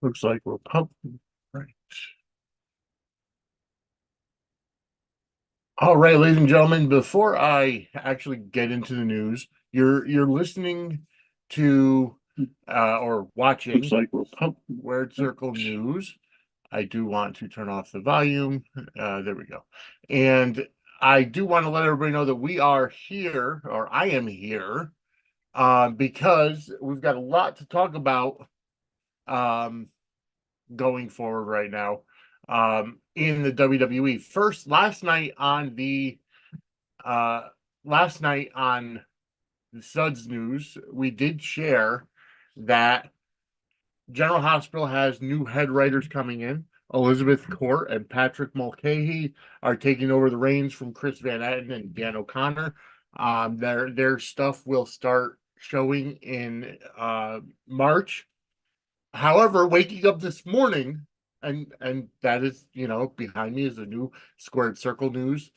Looks like we're pumping. Right. All right, ladies and gentlemen, before I actually get into the news, you're listening to or watching Looks like we're pumping. Word Circle News. I do want to turn off the volume. There we go. And I do want to let everybody know that we are here, or I am here, because we've got a lot to talk about. Um, Going forward right now in the WWE. First, uh last night on the Suds News, we did share that General Hospital has new head writers coming in. Elizabeth Court and Patrick Mulcahy are taking over the reins from Chris Van Etten and Dan O'Connor. Their stuff will start showing in March. However, waking up this morning, and that is, behind me is a new Squared Circle News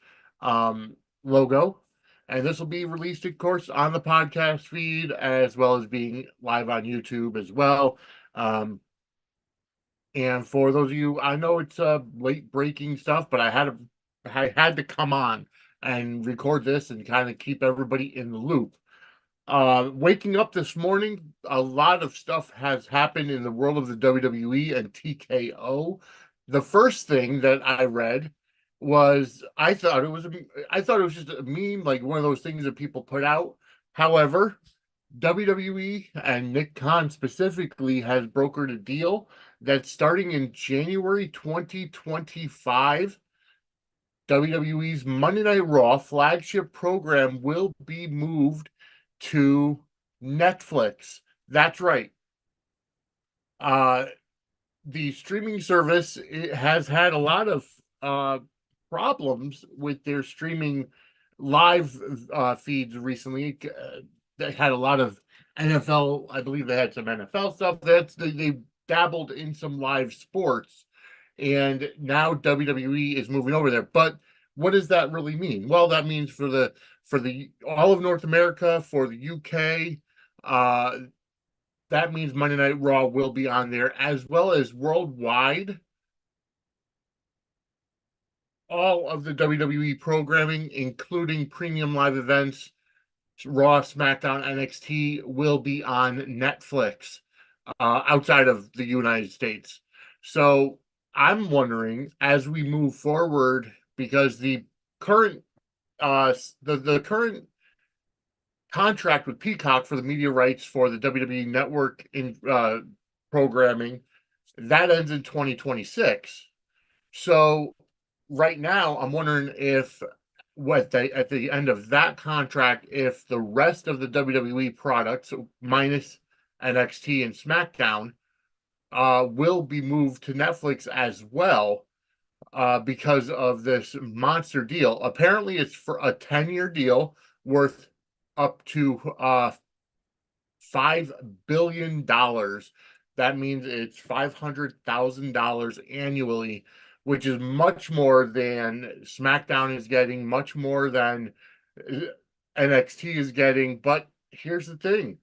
logo. And this will be released, of course, on the podcast feed as well as being live on YouTube as well. And for those of you, I know it's late breaking stuff, but I had to come on and record this and kind of keep everybody in the loop. Waking up this morning, a lot of stuff has happened in the world of the WWE and TKO. The first thing that I read was I thought it was just a meme, like one of those things that people put out. However, WWE and Nick Khan specifically has brokered a deal that starting in January 2025, WWE's Monday Night Raw flagship program will be moved to Netflix. That's right. Uh, the streaming service has had a lot of uh, problems with their streaming live feeds recently. They had a lot of NFL. I believe they had some NFL stuff. They dabbled in some live sports, and now WWE is moving over there. But what does that really mean? Well, that means for the all of North America, for the UK, uh, that means Monday Night Raw will be on there as well as worldwide. All of the WWE programming, including premium live events, Raw, SmackDown, NXT, will be on Netflix outside of the United States. So I'm wondering as we move forward, because current the current contract with Peacock for the media rights for the WWE Network in programming that ends in 2026. So right now, I'm wondering if what they at the end of that contract, if the rest of the WWE products, minus NXT and SmackDown, will be moved to Netflix as well, because of this monster deal. Apparently, it's for a 10-year deal worth up to $5 billion. That means it's $500,000 annually, which is much more than SmackDown is getting, much more than uh, NXT is getting. But here's the thing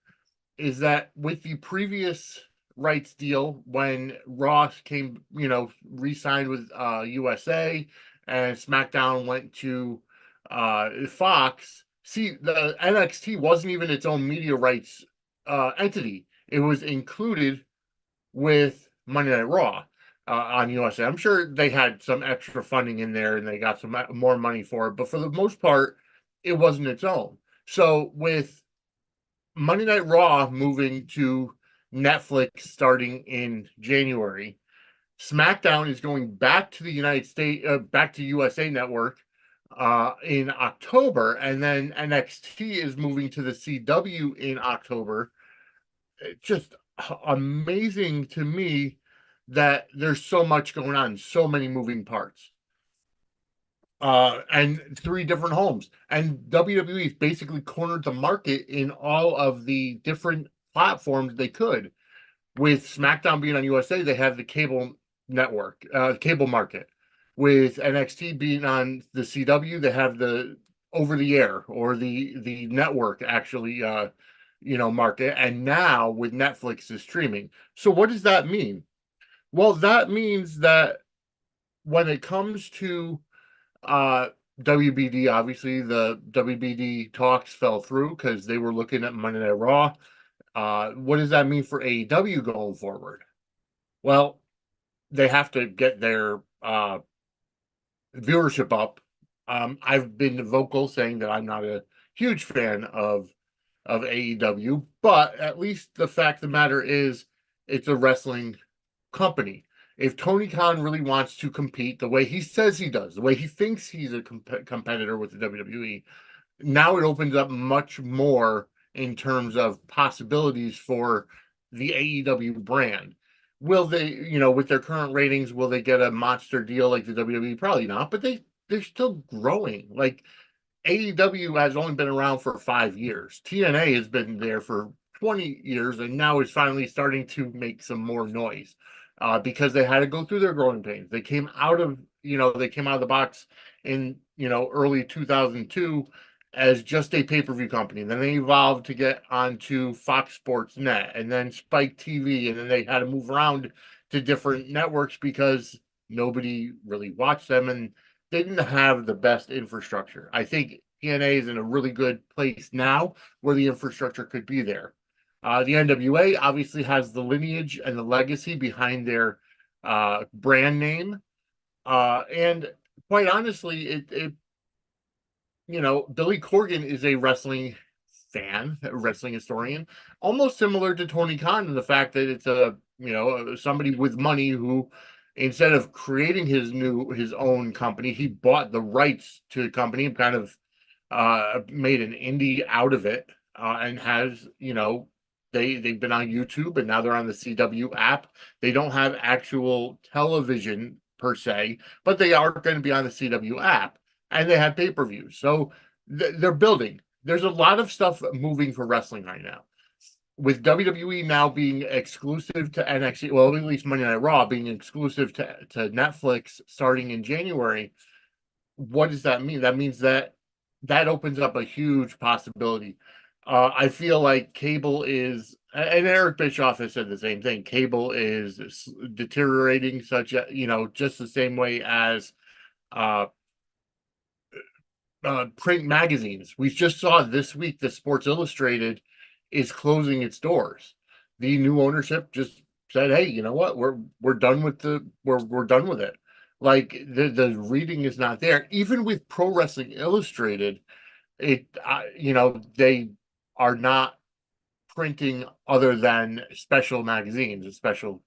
is that with the previous rights deal, when Ross came, re-signed with USA and SmackDown went to Fox. See, the NXT wasn't even its own media rights entity. It was included with Monday Night Raw on USA. I'm sure they had some extra funding in there and they got some more money for it, but for the most part, it wasn't its own. So with Monday Night Raw moving to Netflix starting in January, SmackDown is going back to the United States, back to USA Network in October, and then NXT is moving to the CW in October. It's just amazing to me that there's so much going on, so many moving parts, and three different homes. And WWE's basically cornered the market in all of the different platforms they could. With SmackDown being on USA, they have the cable network, cable market. With NXT being on the CW, they have the over the air or the network actually market, and now with Netflix is streaming. So what does that mean? Well, that means that when it comes to uh WBD, obviously the WBD talks fell through because they were looking at Monday Night Raw. What does that mean for AEW going forward? Well, they have to get their viewership up. I've been vocal saying that I'm not a huge fan of AEW, but at least the fact of the matter is it's a wrestling company. If Tony Khan really wants to compete the way he says he does, the way he thinks he's a competitor with the WWE, now it opens up much more in terms of possibilities for the AEW brand. Will they, with their current ratings, will they get a monster deal like the WWE? Probably not, but they're still growing. Like AEW has only been around for 5 years. TNA has been there for 20 years and now is finally starting to make some more noise because they had to go through their growing pains. They came out of the box in, early 2002 as just a pay-per-view company. Then they evolved to get onto Fox Sports Net and then Spike TV. And then they had to move around to different networks because nobody really watched them. And they didn't have the best infrastructure. I think TNA is in a really good place now where the infrastructure could be there. The NWA obviously has the lineage and the legacy behind their brand name. And quite honestly, Billy Corgan is a wrestling fan, a wrestling historian, almost similar to Tony Khan in the fact that it's somebody with money who, instead of creating his own company, he bought the rights to the company and kind of made an indie out of it, and has, they've been on YouTube and now they're on the CW app. They don't have actual television per se, but they are going to be on the CW app, and they have pay-per-views. So they're building. There's a lot of stuff moving for wrestling right now. With WWE now being exclusive to NXT, well, at least Monday Night Raw being exclusive to Netflix starting in January, what does that mean? That means that opens up a huge possibility. I feel like cable is, and Eric Bischoff has said the same thing. Cable is deteriorating, just the same way as uh, print magazines. We just saw this week that Sports Illustrated is closing its doors. The new ownership just said, "Hey, you know what? We're done with we're done with it." Like the reading is not there. Even with Pro Wrestling Illustrated, they are not printing other than special magazines and special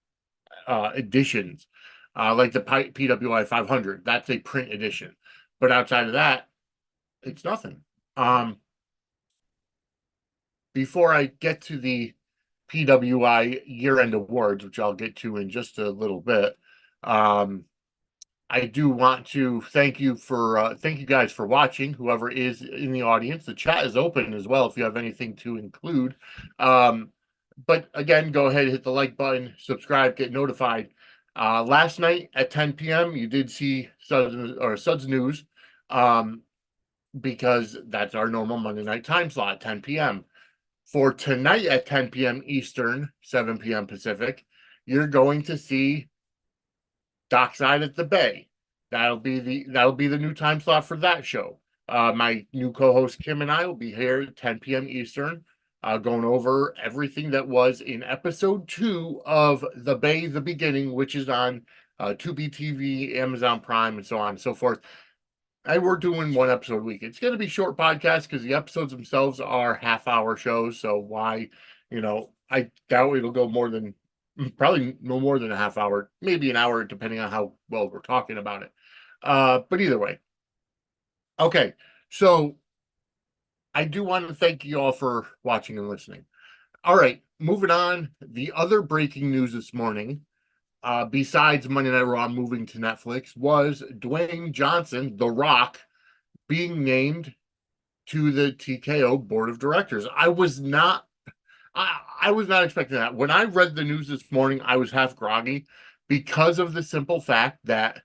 editions, like the PWI 500. That's a print edition, but outside of that, it's nothing. Um, Before I get to the PWI year-end awards, which I'll get to in just a little bit, um, I do want to thank you guys for watching. Whoever is in the audience, the chat is open as well if you have anything to include. Um, but again, go ahead, hit the like button, subscribe, get notified. Last night at 10 p.m., you did see Suds News, um, because that's our normal Monday night time slot, 10 p.m. For tonight at 10 p.m. Eastern, 7 p.m. Pacific, you're going to see Dockside at the Bay. That'll be the new time slot for that show. My new co-host Kim and I will be here at 10 p.m. Eastern, going over everything that was in episode 2 of The Bay, the Beginning, which is on Tubi TV, Amazon Prime, and so on and so forth. And we're doing one episode a week. It's going to be short podcasts because the episodes themselves are half-hour shows. So why, I doubt it'll go more than, probably no more than a half hour, maybe an hour, depending on how well we're talking about it. But either way, okay. So I do want to thank you all for watching and listening. All right, moving on. The other breaking news this morning, besides Monday Night Raw moving to Netflix, was Dwayne Johnson, The Rock, being named to the TKO board of directors. I was not expecting that. When I read the news this morning, I was half groggy because of the simple fact that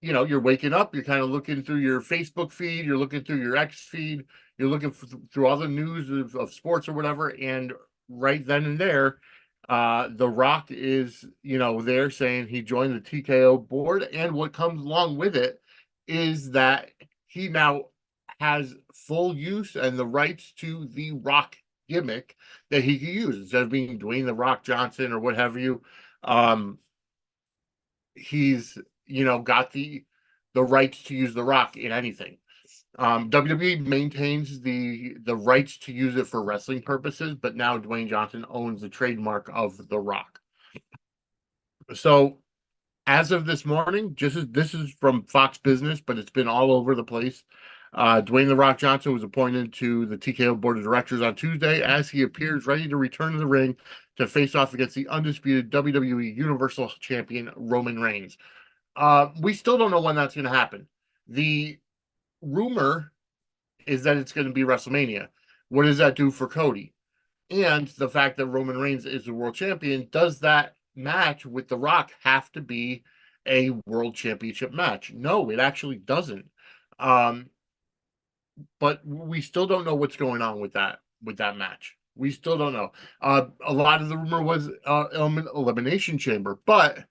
you're waking up, you're kind of looking through your Facebook feed, you're looking through your X feed, you're looking through all the news of sports or whatever, and right then and there, The Rock is, there saying he joined the TKO board, and what comes along with it is that he now has full use and the rights to the Rock gimmick that he can use instead of being Dwayne the Rock Johnson or what have you. Um, he's got the rights to use the Rock in anything. WWE maintains the rights to use it for wrestling purposes, but now Dwayne Johnson owns the trademark of the Rock. So as of this morning, this is from Fox Business, but it's been all over the place. Dwayne the Rock Johnson was appointed to the TKO board of directors on Tuesday as he appears ready to return to the ring to face off against the undisputed WWE Universal Champion Roman Reigns. We still don't know when that's going to happen. The rumor is that it's going to be WrestleMania. What does that do for Cody? And the fact that Roman Reigns is the world champion, does that match with The Rock have to be a world championship match? No, it actually doesn't. Um, but we still don't know what's going on with that match. We still don't know. A lot of the rumor was Elimination Chamber, but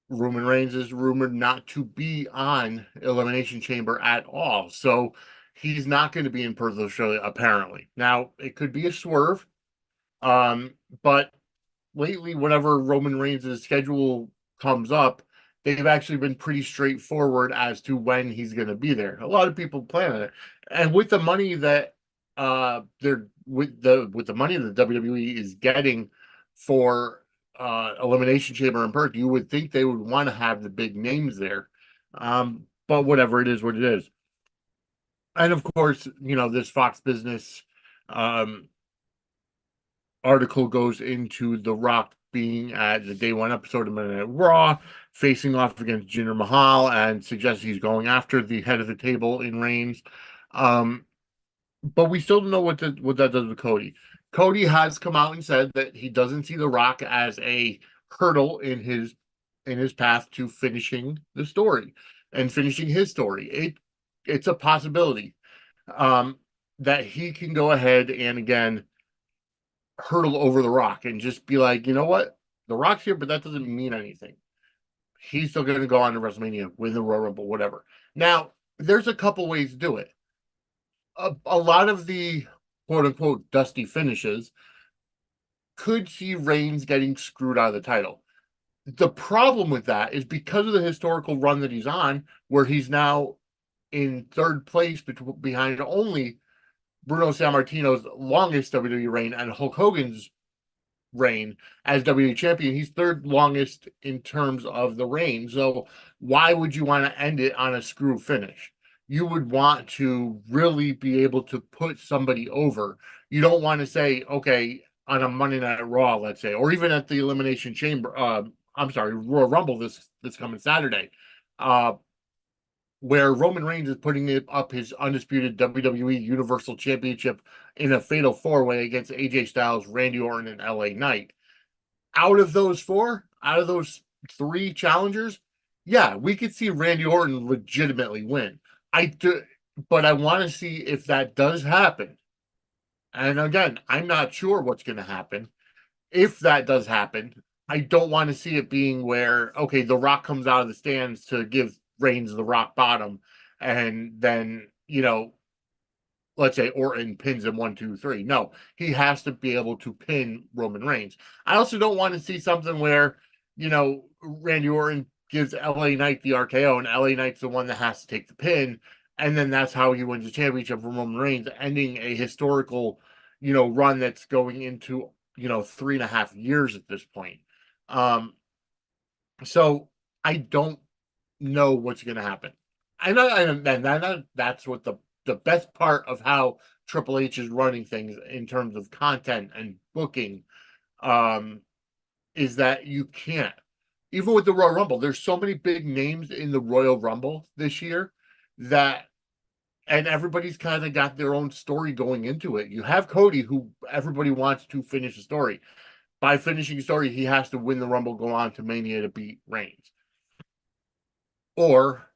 Roman Reigns is rumored not to be on Elimination Chamber at all. So he's not going to be in Perth, Australia, apparently. Now, it could be a swerve, but lately, whenever Roman Reigns' schedule comes up, they've actually been pretty straightforward as to when he's going to be there. A lot of people plan on it, and with the money that they're with the money that WWE is getting for Elimination Chamber and Perth, you would think they would want to have the big names there. But whatever, it is what it is. And of course, this Fox Business um, article goes into The Rock being at the day one episode of Monday Night Raw, facing off against Jinder Mahal, and suggests he's going after the head of the table in Reigns. Um, but we still don't know what that does with Cody. Cody has come out and said that he doesn't see The Rock as a hurdle in his path to finishing the story and finishing his story. It's a possibility that he can go ahead and again hurdle over The Rock and just be like, you know what? The Rock's here, but that doesn't mean anything. He's still going to go on to WrestleMania, win the Royal Rumble, whatever. Now, there's a couple ways to do it. A lot of the quote unquote dusty finishes could see Reigns getting screwed out of the title. The problem with that is because of the historical run that he's on, where he's now in third place behind only Bruno Sammartino's longest WWE reign and Hulk Hogan's reign as WWE champion. He's third longest in terms of the reign. So why would you want to end it on a screw finish? You would want to really be able to put somebody over. You don't want to say, okay, on a Monday Night Raw, let's say, or even at the Elimination Chamber. I'm sorry, Royal Rumble this coming Saturday, uh, where Roman Reigns is putting up his undisputed WWE Universal Championship in a fatal four-way against AJ Styles, Randy Orton, and LA Knight. Out of those three challengers, yeah, we could see Randy Orton legitimately win. I do, but I want to see if that does happen. And again, I'm not sure what's going to happen. If that does happen, I don't want to see it being where, okay, The Rock comes out of the stands to give Reigns the rock bottom, and then, let's say Orton pins him 1, 2, 3. No, he has to be able to pin Roman Reigns. I also don't want to see something where, Randy Orton gives LA Knight the RKO and LA Knight's the one that has to take the pin. And then that's how he wins the championship from Roman Reigns, ending a historical, run that's going into, 3.5 years at this point. Um, so I don't know what's going to happen. And that's what the best part of how Triple H is running things in terms of content and booking, um, is that you can't. Even with the Royal Rumble, there's so many big names in the Royal Rumble this year that, and everybody's kind of got their own story going into it. You have Cody, who everybody wants to finish the story. By finishing the story, he has to win the Rumble, go on to Mania to beat Reigns. or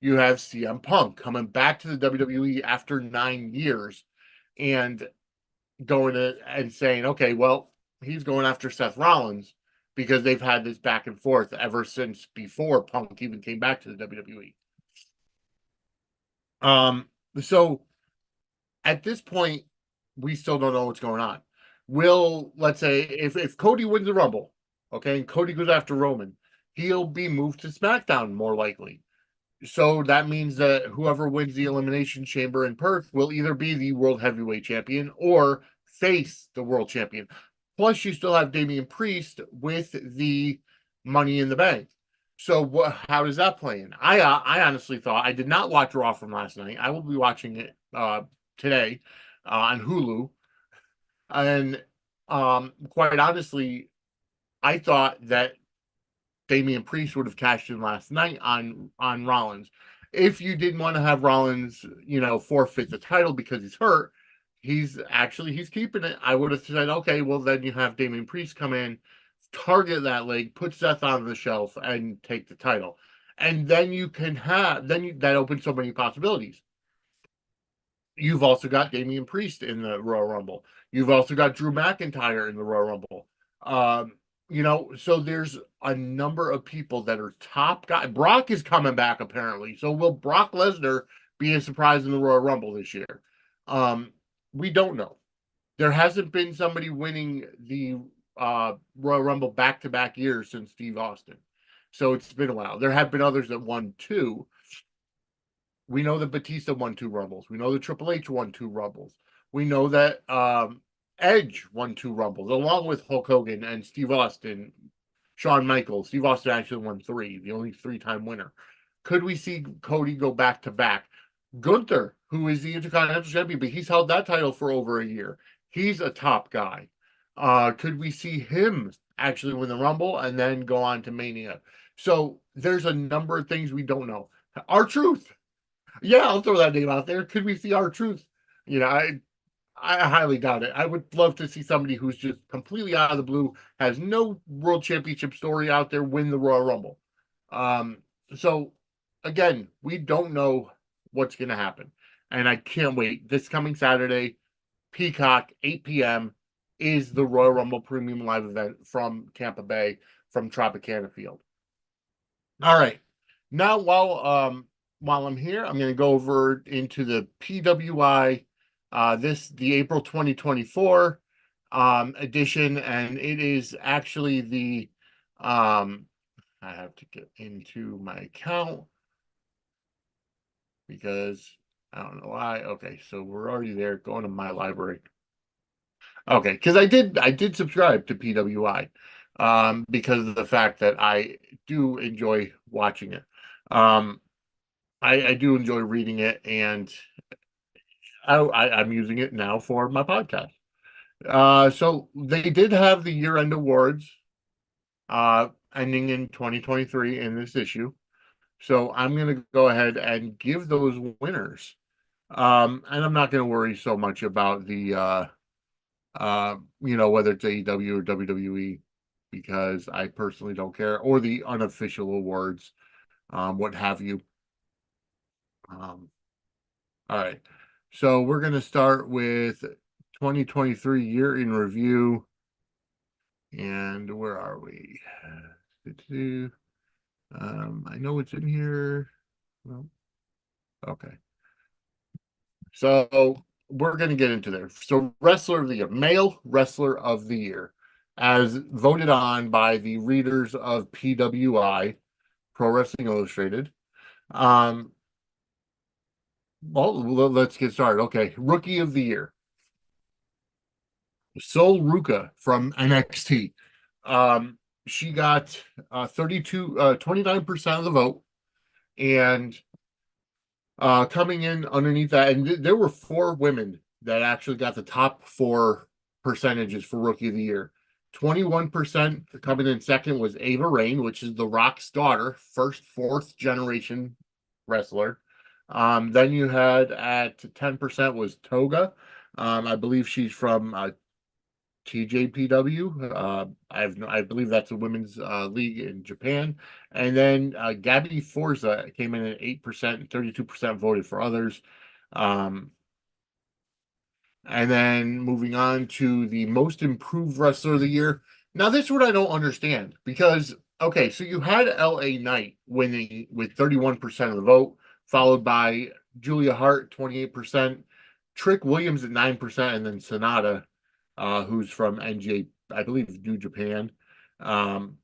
you have CM Punk coming back to the WWE after 9 years and going to and saying, okay, well, he's going after Seth Rollins because they've had this back and forth ever since before Punk even came back to the WWE. So at this point, we still don't know what's going on. Will, let's say, if Cody wins the Rumble, okay, and Cody goes after Roman, he'll be moved to SmackDown more likely. So that means that whoever wins the Elimination Chamber in Perth will either be the World Heavyweight Champion or face the World Champion. Plus, you still have Damian Priest with the Money in the Bank. So, how does that play in? I honestly thought I did not watch Raw from last night. I will be watching it today on Hulu, and quite honestly, I thought that Damian Priest would have cashed in last night on Rollins. If you didn't want to have Rollins, forfeit the title because he's hurt, he's keeping it. I would have said, okay, well then you have Damian Priest come in, target that leg, put Seth on the shelf, and take the title. And then that opens so many possibilities. You've also got Damian Priest in the Royal Rumble. You've also got Drew McIntyre in the Royal Rumble. So there's a number of people that are top guy. Brock is coming back apparently. So will Brock Lesnar be a surprise in the Royal Rumble this year? We don't know. There hasn't been somebody winning the Royal Rumble back-to-back years since Steve Austin. So it's been a while. There have been others that won two. We know that Batista won two Rumbles. We know that Triple H won two Rumbles. We know that Edge won two Rumbles, along with Hulk Hogan and Steve Austin, Shawn Michaels. Steve Austin actually won three, the only three-time winner. Could we see Cody go back to back? Gunther, who is the Intercontinental Champion, but he's held that title for over a year. He's a top guy. Could we see him actually win the Rumble and then go on to Mania? So there's a number of things we don't know. R-Truth. Yeah, I'll throw that name out there. Could we see R-Truth? I highly doubt it. I would love to see somebody who's just completely out of the blue, has no world championship story out there, win the Royal Rumble. So again, we don't know what's going to happen, and I can't wait. This coming Saturday, Peacock, 8 p.m. is the Royal Rumble Premium Live event from Tampa Bay, from Tropicana Field. All right, now while I'm here, I'm going to go over into the PWI, the April 2024 edition, and it is actually I have to get into my account because I don't know why. Okay, so we're already there. Going to my library. Okay, because I did subscribe to PWI because of the fact that I do enjoy watching it. I do enjoy reading it, and I'm using it now for my podcast. So they did have the year-end awards ending in 2023 in this issue. So I'm going to go ahead and give those winners. And I'm not going to worry so much about the whether it's AEW or WWE, because I personally don't care, or the unofficial awards, what have you. All right. So we're going to start with 2023 year in review. And where are we? I know it's in here. Well, okay. So we're going to get into there. So wrestler of the year, male wrestler of the year, as voted on by the readers of PWI, Pro Wrestling Illustrated. Well, let's get started. Okay, rookie of the year, Sol Ruka from NXT. She got 29% of the vote, and coming in underneath that, and there were four women that actually got the top four percentages for rookie of the year. 21% coming in second was Ava Rain, which is The Rock's daughter, fourth generation wrestler. Then you had at 10% was Toga. I believe she's from TJPW. I believe that's a women's league in Japan. And then Gabby Forza came in at 8% and 32% voted for others. Um, and then moving on to the most improved wrestler of the year. Now, this is what I don't understand because, okay, so you had LA Knight winning with 31% of the vote, followed by Julia Hart, 28%, Trick Williams at 9%, and then Sonata, who's from NJ, I believe, New Japan. Um,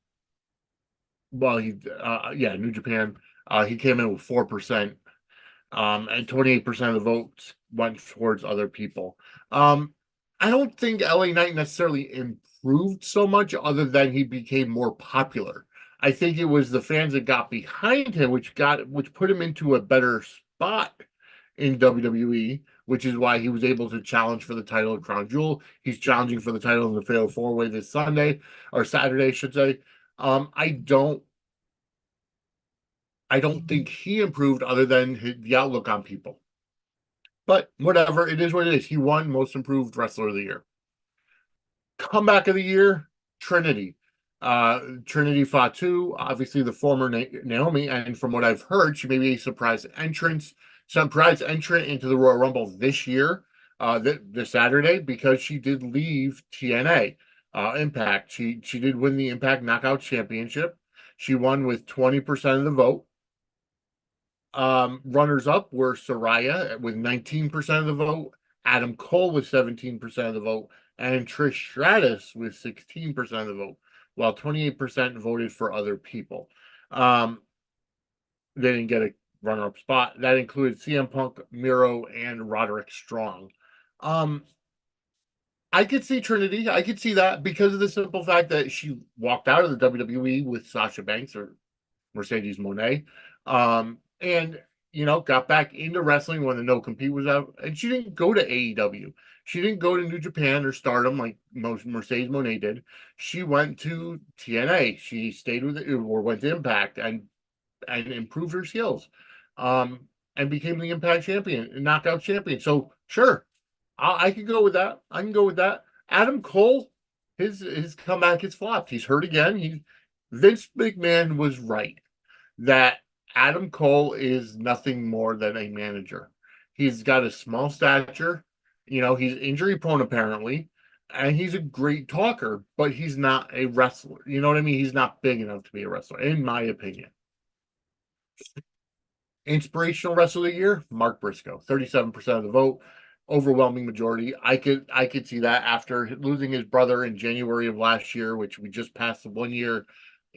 yeah, New Japan. He came in with 4%, and 28% of the votes went towards other people. Um, I don't think LA Knight necessarily improved so much, other than he became more popular. I think it was the fans that got behind him, which put him into a better spot in WWE, which is why he was able to challenge for the title at Crown Jewel. He's challenging for the title in the Fatal Four Way this Sunday or Saturday, I should say. Um, I don't I don't think he improved other than the outlook on people. But whatever, it is what it is. He won Most Improved Wrestler of the Year. Comeback of the Year, Trinity. Trinity Fatu, obviously the former Naomi, and from what I've heard, she may be a surprise entrant into the Royal Rumble this year, this Saturday, because she did leave TNA Impact. She did win the Impact Knockout Championship. She won with 20% of the vote. Runners up were Soraya with 19% of the vote, Adam Cole with 17% of the vote, and Trish Stratus with 16% of the vote, while 28% voted for other people. They didn't get a runner up spot. That included CM Punk, Miro, and Roderick Strong. Um, I could see Trinity. I could see that because of the simple fact that she walked out of the WWE with Sasha Banks or Mercedes Monet. And got back into wrestling when the no compete was out. And she didn't go to AEW. She didn't go to New Japan or Stardom like most Mercedes Monet did. She went to TNA. She stayed with it or went to Impact and improved her skills. And became the Impact champion, knockout champion. So sure, I can go with that. I can go with that. Adam Cole, his comeback has flopped. He's hurt again. Vince McMahon was right that Adam Cole is nothing more than a manager. He's got a small stature. He's injury prone apparently, and he's a great talker, but he's not a wrestler. You know what I mean? He's not big enough to be a wrestler, in my opinion. Inspirational wrestler of the year, Mark Briscoe, 37% of the vote, overwhelming majority. I could see that after losing his brother in January of last year, which we just passed the 1 year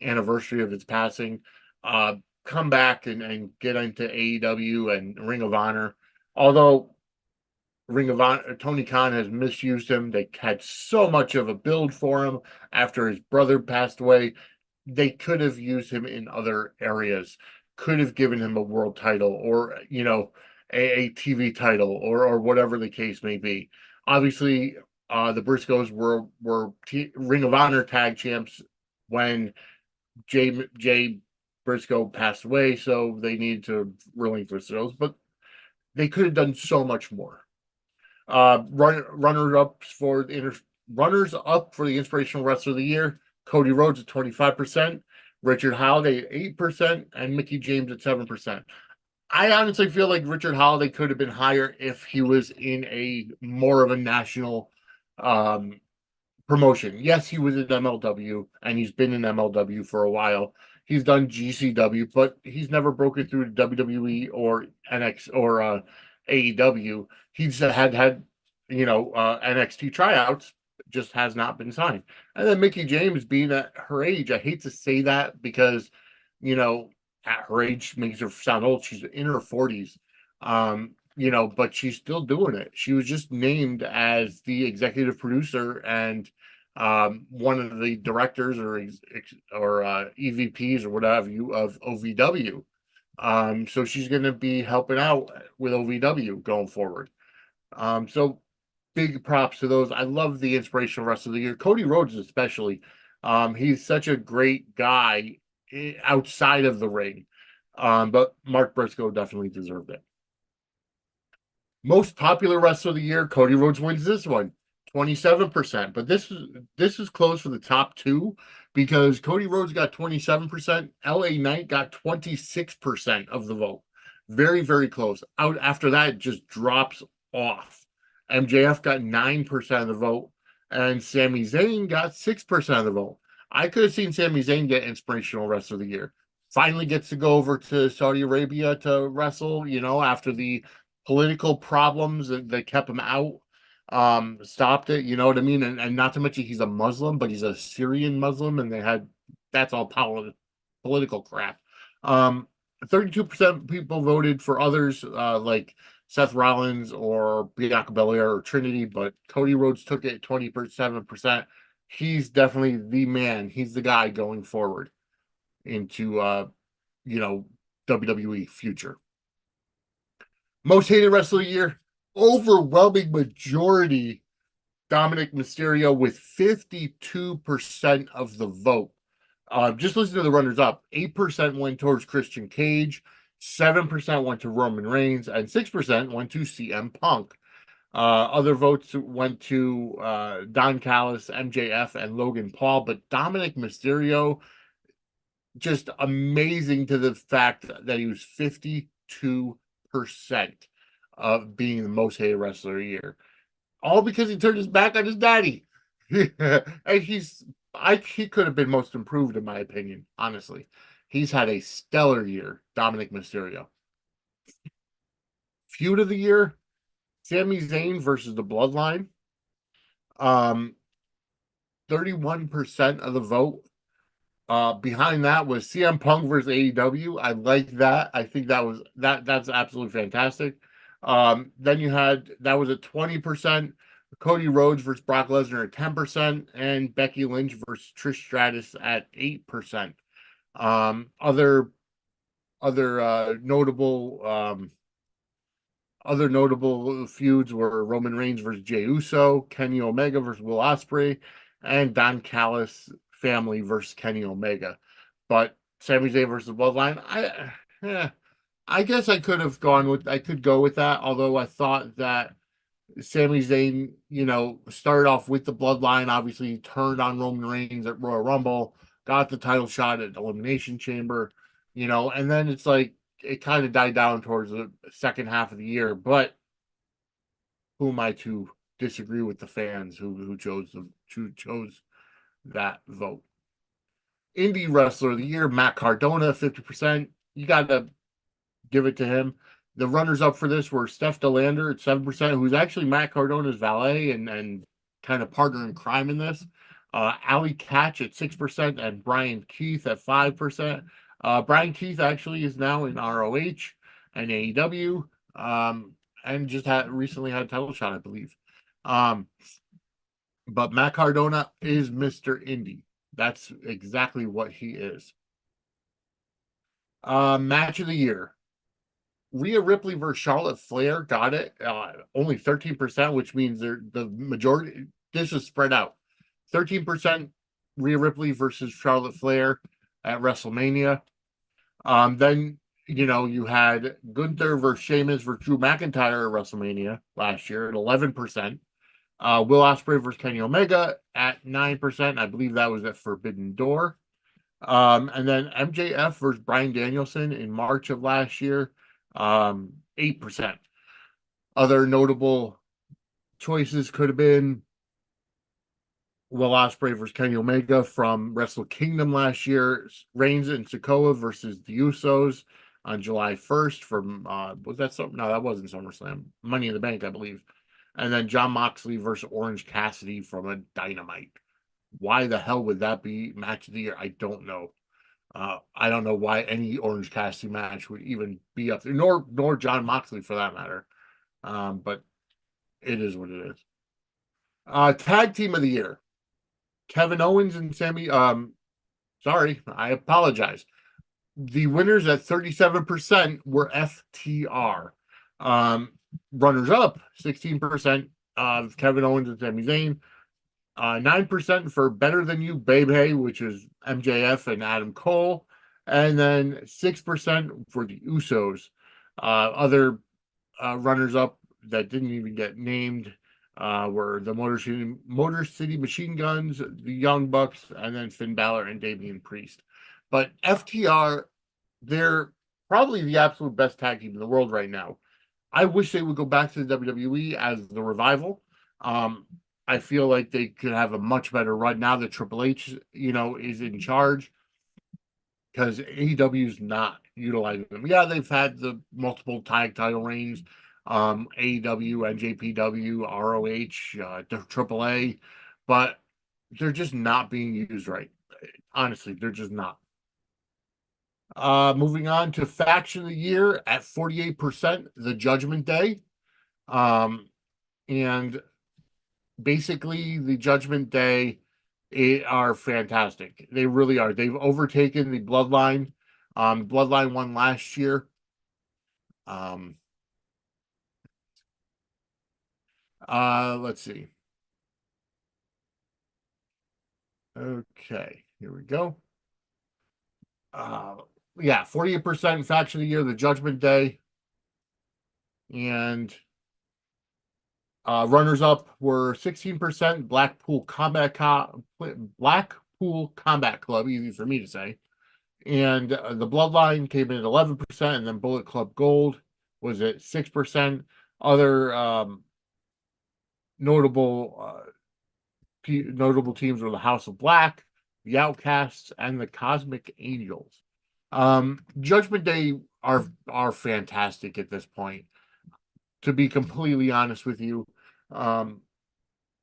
anniversary of his passing. Uh, Come back and get into AEW and Ring of Honor. Although Ring of Honor, Tony Khan has misused him. They had so much of a build for him after his brother passed away. They could have used him in other areas, could have given him a world title or, a TV title or whatever the case may be. Obviously, the Briscoes were Ring of Honor tag champs when Jay Briscoe passed away, so they needed to relinquish those, but they could have done so much more. Runners up for the inspirational wrestler of the year: Cody Rhodes at 25%, Richard Holiday at 8%, and Mickey James at 7%. I honestly feel like Richard Holiday could have been higher if he was in a more of a national um, promotion. Yes, he was in MLW and he's been in MLW for a while. He's done GCW, but he's never broken through to WWE or NX or AEW. He's had NXT tryouts, just has not been signed. And then Mickey James, being at her age, I hate to say that because you know at her age makes her sound old. She's in her 40s. But she's still doing it. She was just named as the executive producer and one of the directors or EVPs or whatever of OVW. So she's going to be helping out with OVW going forward. So big props to those. I love the inspirational wrestler of the year, Cody Rhodes especially. He's such a great guy outside of the ring. But Mark Briscoe definitely deserved it. Most popular wrestler of the year, Cody Rhodes wins this one. 27%. But this is close for the top two because Cody Rhodes got 27%, LA Knight got 26% of the vote. Very, very close. Out after that, it just drops off. MJF got 9% of the vote, and Sami Zayn got 6% of the vote. I could have seen Sami Zayn get inspirational rest of the year. Finally gets to go over to Saudi Arabia to wrestle, after the political problems that kept him out stopped it, you know what I mean? And not to mention he's a Muslim, but he's a Syrian Muslim, and that's all political crap. 32% people voted for others, like Seth Rollins or Bianca Belair or Trinity, but Cody Rhodes took it 27%. He's definitely the man. He's the guy going forward into you know, WWE future. Most hated wrestler of the year, overwhelming majority, Dominic Mysterio with 52% of the vote. Just listen to the runners up. 8% went towards Christian Cage, 7% went to Roman Reigns, and 6% went to CM Punk. Other votes went to Don Callis, MJF, and Logan Paul, but Dominic Mysterio, just amazing to the fact that he was 52% of being the most hated wrestler of the year. All because he turned his back on his daddy. And he could have been most improved in my opinion, honestly. He's had a stellar year, Dominic Mysterio. Feud of the year, Sami Zayn versus the Bloodline. 31% of the vote. Behind that was CM Punk versus AEW. I like that. I think that's absolutely fantastic. Then you had that was at 20%. Cody Rhodes versus Brock Lesnar at 10%, and Becky Lynch versus Trish Stratus at 8%. Other notable feuds were Roman Reigns versus Jey Uso, Kenny Omega versus Will Ospreay, and Don Callis family versus Kenny Omega. But Sami Zayn versus Bloodline, I guess I could go with that. Although I thought that Sami Zayn, started off with the Bloodline. Obviously, he turned on Roman Reigns at Royal Rumble, got the title shot at Elimination Chamber, and then it's like it kind of died down towards the second half of the year. But who am I to disagree with the fans who chose that vote? Indie Wrestler of the Year, Matt Cardona, 50%. You got to give it to him. The runners up for this were Steph DeLander at 7%, who's actually Matt Cardona's valet and kind of partner in crime in this. Ali Catch at 6%, and Brian Keith at 5%. Brian Keith actually is now in ROH and AEW, and just recently had a title shot, I believe. But Matt Cardona is Mr. Indie. That's exactly what he is. Match of the year. Rhea Ripley versus Charlotte Flair got it. Only 13%, which means the majority. This is spread out. 13% Rhea Ripley versus Charlotte Flair at WrestleMania. Then you had Gunther versus Sheamus versus Drew McIntyre at WrestleMania last year at 11%. Will Ospreay versus Kenny Omega at 9%. I believe that was at Forbidden Door. And then MJF versus Bryan Danielson in March of last year, 8%. Other notable choices could have been Will Ospreay versus Kenny Omega from Wrestle Kingdom last year, Reigns and Sikoa versus the Usos on July 1st from was that something? No, that wasn't SummerSlam. Money in the Bank, I believe. And then Jon Moxley versus Orange Cassidy from a Dynamite. Why the hell would that be match of the year? I don't know. I don't know why any Orange Cassidy match would even be up there, nor Jon Moxley for that matter. But it is what it is. Tag team of the year. Kevin Owens and Sammy. Sorry, I apologize. The winners at 37% were FTR. Runners up, 16% of Kevin Owens and Sami Zayn. 9% for Better Than You, Baby, which is MJF and Adam Cole. And then 6% for the Usos. Other runners up that didn't even get named. were the Motor City Machine Guns, the Young Bucks, and then Finn Balor and Damian Priest. But FTR, they're probably the absolute best tag team in the world right now. I wish they would go back to the WWE as the Revival. Um, I feel like they could have a much better run now that Triple H, is in charge, because AEW is not utilizing them. Yeah, they've had the multiple tag title reigns, AEW, NJPW, ROH, AAA, but they're just not being used right. Honestly, they're just not. Moving on to faction of the year at 48%, the Judgment Day. And basically the Judgment Day are fantastic. They really are. They've overtaken the Bloodline. Bloodline won last year. Um, let's see. Okay, here we go. Uh, yeah, 48% faction of the year, the Judgment Day. And runners up were 16% Blackpool Combat Club, easy for me to say. And the Bloodline came in at 11%, and then Bullet Club Gold was at 6%. Other notable notable teams were the House of Black, the Outcasts, and the Cosmic Angels. Judgment Day are fantastic at this point. To be completely honest with you, um,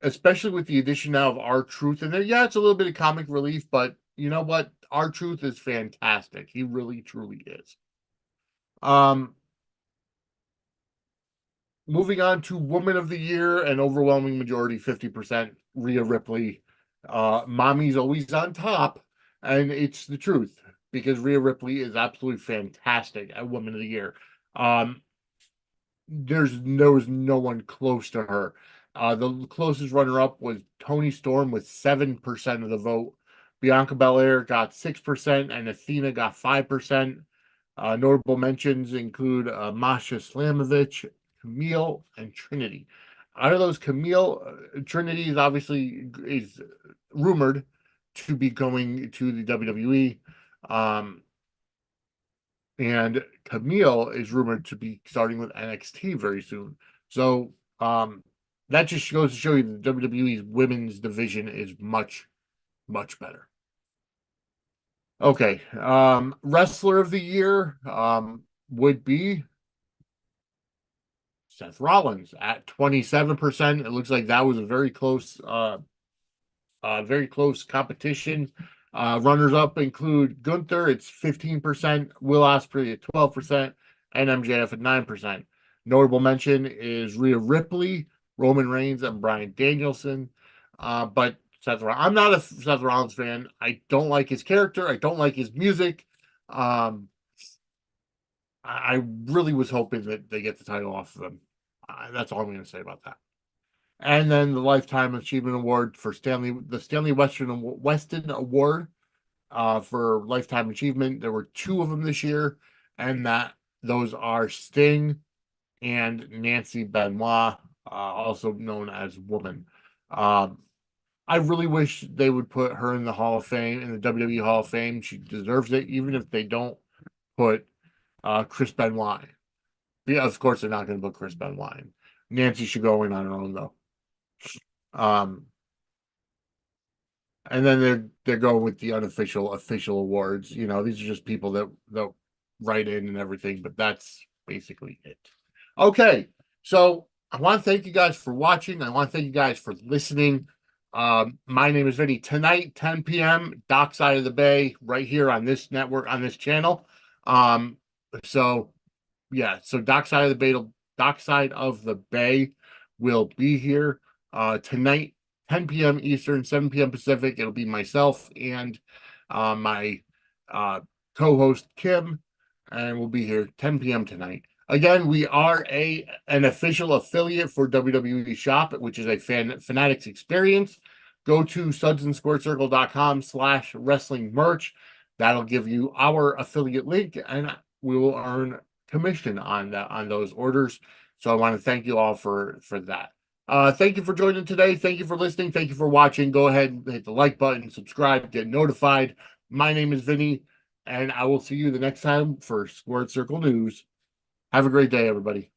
especially with the addition now of R-Truth in there. Yeah, it's a little bit of comic relief, but you know what? R-Truth is fantastic. He really, truly is. Um, Moving on to Woman of the Year, an overwhelming majority, 50%, Rhea Ripley. Mommy's always on top, and it's the truth because Rhea Ripley is absolutely fantastic at Woman of the Year. Um, there was no one close to her. The closest runner up was Tony Storm with 7% of the vote. Bianca Belair got 6%, and Athena got 5%. Notable mentions include Masha Slamovich, Camille, and Trinity. Out of those, Trinity is obviously is rumored to be going to the WWE. Um, and Camille is rumored to be starting with NXT very soon. So that just goes to show you that WWE's women's division is much, much better. Okay, wrestler of the year would be Seth Rollins at 27%. It looks like that was a very close competition. Runners up include Gunther, it's 15%, Will Ospreay at 12%, and MJF at 9%. Notable mention is Rhea Ripley, Roman Reigns, and Bryan Danielson. But I'm not a Seth Rollins fan. I don't like his character. I don't like his music. Um, I really was hoping that they get the title off of him. That's all I'm going to say about that. And then the Lifetime Achievement Award for the Stanley Weston Award for Lifetime Achievement. There were two of them this year, and those are Sting and Nancy Benoit, also known as Woman. Um, I really wish they would put her in the Hall of Fame, in the WWE Hall of Fame. She deserves it, even if they don't put Chris Benoit. Yeah, of course they're not going to put Chris Benoit in. Nancy should go in on her own though. Um, and then they're going with the unofficial official awards. These are just people that write in and everything, but that's basically it. Okay, so I want to thank you guys for watching. I want to thank you guys for listening. My name is Vinny. Tonight, 10 p.m., Dockside of the Bay, right here on this network, on this channel. So yeah, so Dockside of the Bay will be here tonight, 10 p.m. Eastern, 7 p.m. Pacific. It'll be myself and my co-host Kim, and we'll be here 10 p.m. tonight. Again, we are an official affiliate for WWE Shop, which is a Fanatics experience. Go to sudsandsquarecircle.com/wrestling merch. That'll give you our affiliate link, and we will earn commission on those orders. So I want to thank you all for that. Thank you for joining today. Thank you for listening. Thank you for watching. Go ahead and hit the like button, subscribe, get notified. My name is Vinny, and I will see you the next time for Squared Circle News. Have a great day, everybody.